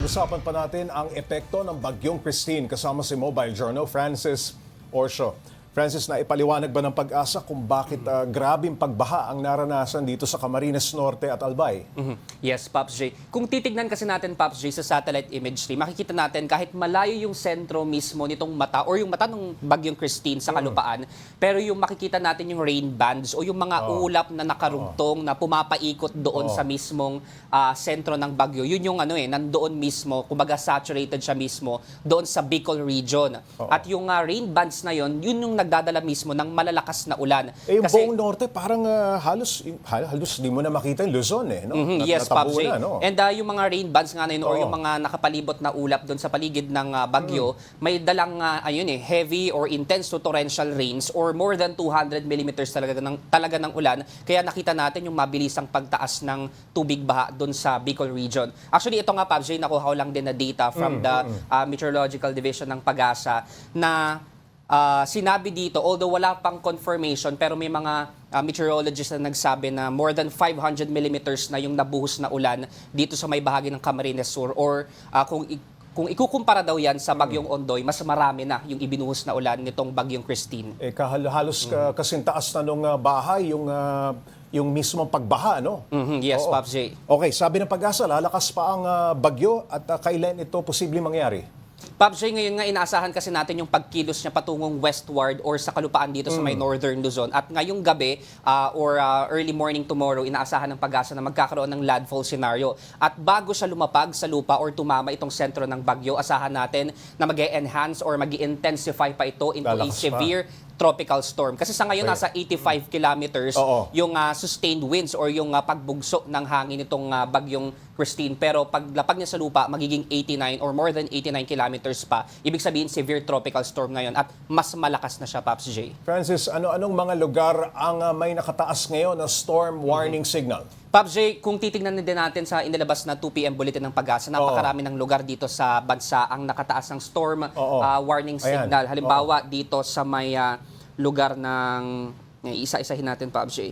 Pag-usapan pa natin ang epekto ng Bagyong Christine kasama si Mobile Journal Francis Orsio. Francis, naipaliwanag ba ng Pag-asa kung bakit grabing pagbaha ang naranasan dito sa Camarines Norte at Albay? Yes, Pops J. Kung titignan kasi natin, Pops J, sa satellite imagery, makikita natin kahit malayo yung sentro mismo nitong mata or yung mata ng Bagyong Christine sa kalupaan, pero yung makikita natin yung rain bands o yung mga ulap na nakarugtong na pumapaikot doon sa mismong sentro ng bagyo. Yun yung nandoon mismo, kumbaga saturated siya mismo doon sa Bicol region. At yung rain bands na yun yung nagdadala mismo ng malalakas na ulan. Yung buong norte parang halos di mo na makita yung Luzon no? Yes, Pops J. No? And yung mga rain bands nga na yun, or yung mga nakapalibot na ulap doon sa paligid ng bagyo, may dalang heavy or intense to torrential rains or more than 200 millimeters talaga ng ulan. Kaya nakita natin yung mabilisang pagtaas ng tubig baha doon sa Bicol region. Actually, ito nga, Pops J, nakuha ko lang din na data from the Meteorological Division ng Pag-asa na sinabi dito, although wala pang confirmation, pero may mga meteorologists na nagsabi na more than 500 millimeters na yung nabuhos na ulan dito sa may bahagi ng Camarines Sur, or kung ikukumpara daw yan sa Bagyong Ondoy, mas marami na yung ibinuhos na ulan nitong Bagyong Christine. Halos kasintaas na nung bahay yung mismong pagbaha, no? Yes, Pops J. Okay, sabi ng Pag-asa, lalakas pa ang bagyo at kailan ito posibleng mangyari? Pops J, ngayon nga inaasahan kasi natin yung pagkilos niya patungong westward or sa kalupaan dito sa may northern Luzon. At ngayong gabi or early morning tomorrow, inaasahan ng Pag-asa na magkakaroon ng landfall scenario. At bago siya lumapag sa lupa or tumama itong sentro ng bagyo, asahan natin na mag-e-enhance or mag-i-intensify pa ito into a severe tropical storm. Kasi sa ngayon, nasa 85 kilometers yung sustained winds or yung pagbugso ng hangin nitong Bagyong Christine. Pero paglapag niya sa lupa, magiging 89 or more than 89 kilometers pa. Ibig sabihin, severe tropical storm ngayon at mas malakas na siya, Pops J. Francis, anong mga lugar ang may nakataas ngayon na storm warning signal? Pops J, kung titignan din natin sa inilabas na 2 p.m. bulletin ng Pag-asa, napakarami ng lugar dito sa bansa ang nakataas ng storm warning signal. Halimbawa, dito sa may lugar ng isa-isahin natin, Pops J.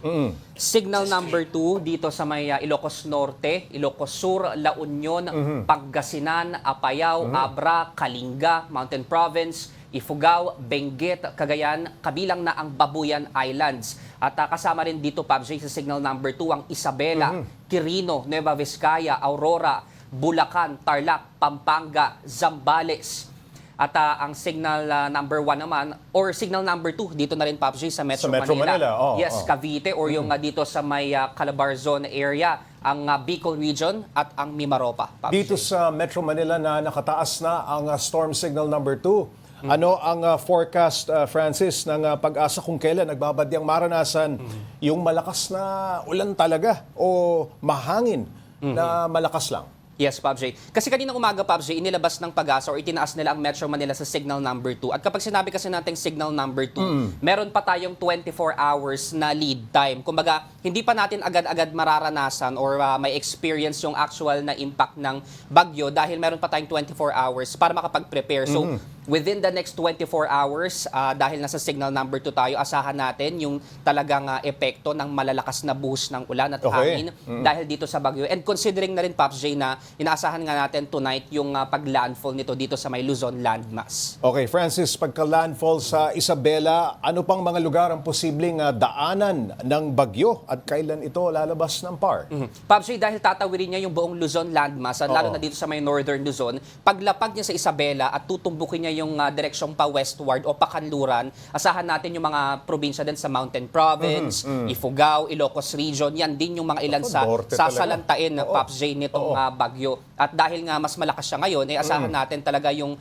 Signal number 2 dito sa may Ilocos Norte, Ilocos Sur, La Union, Pangasinan, Apayao, Abra, Kalinga, Mountain Province, Ifugao, Benguet, Cagayan, kabilang na ang Babuyan Islands. At kasama rin dito, Pops J, sa signal number 2 ang Isabela, Quirino, Nueva Vizcaya, Aurora, Bulacan, Tarlac, Pampanga, Zambales. At ang signal number 1 naman, or signal number 2, dito na rin, Pops J, sa Metro Manila. Yes, Cavite, or yung dito sa may Calabarzon area, ang Bicol region at ang Mimaropa, Pops Dito J. sa Metro Manila na nakataas na ang storm signal number 2. Ano ang forecast, Francis, ng Pag-asa kung kailan nagbabadyang maranasan yung malakas na ulan talaga o mahangin na malakas lang? Yes, Pops J. Kasi kaninang umaga, Pops J, inilabas ng Pag-asa or itinaas nila ang Metro Manila sa signal number 2. At kapag sinabi kasi natin signal number 2, meron pa tayong 24 hours na lead time. Kumbaga, hindi pa natin agad-agad mararanasan or may experience yung actual na impact ng bagyo dahil meron pa tayong 24 hours para makapag-prepare. So, within the next 24 hours, dahil nasa signal number 2 tayo, asahan natin yung talagang epekto ng malalakas na buhos ng ulan at hangin dahil dito sa bagyo. And considering na rin, Pops J, na inaasahan nga natin tonight yung pag-landfall nito dito sa may Luzon landmass. Okay, Francis, pagka-landfall sa Isabela, ano pang mga lugar ang posibleng daanan ng bagyo at kailan ito lalabas ng PAR? Pops J, dahil tatawirin niya yung buong Luzon landmass, lalo na dito sa may northern Luzon, paglapag niya sa Isabela at tutumbukin niya yung direksyong pa westward o pakanluran, asahan natin yung mga probinsya din sa Mountain Province, Ifugao, Ilocos Region, yan din yung mga ilan sa sasalantain na Pops J nitong bagyo. At dahil nga mas malakas siya ngayon, asahan natin talaga yung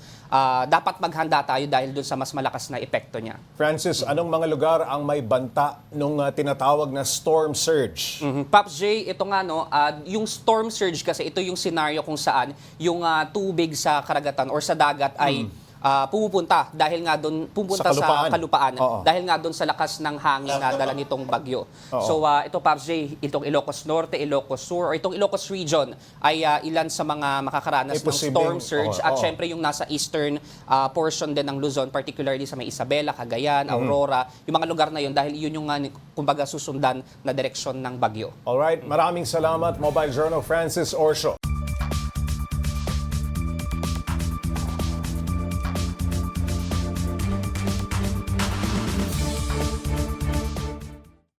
dapat maghanda tayo dahil dun sa mas malakas na epekto niya. Francis, anong mga lugar ang may banta nung tinatawag na storm surge? Pops J, ito nga yung storm surge kasi ito yung scenario kung saan yung tubig sa karagatan or sa dagat ay pumupunta dahil nga doon sa kalupaan dahil nga doon sa lakas ng hangin na dala nitong bagyo. So ito, Pops J, itong Ilocos Norte, Ilocos Sur, or itong Ilocos Region ay ilan sa mga makakaranas ng storm surge at syempre yung nasa eastern portion din ng Luzon, particularly sa may Isabela, Cagayan, Aurora, yung mga lugar na yun dahil yun yung kumbaga susundan na direksyon ng bagyo. Alright, maraming salamat, Mobile Journal Francis Orsio.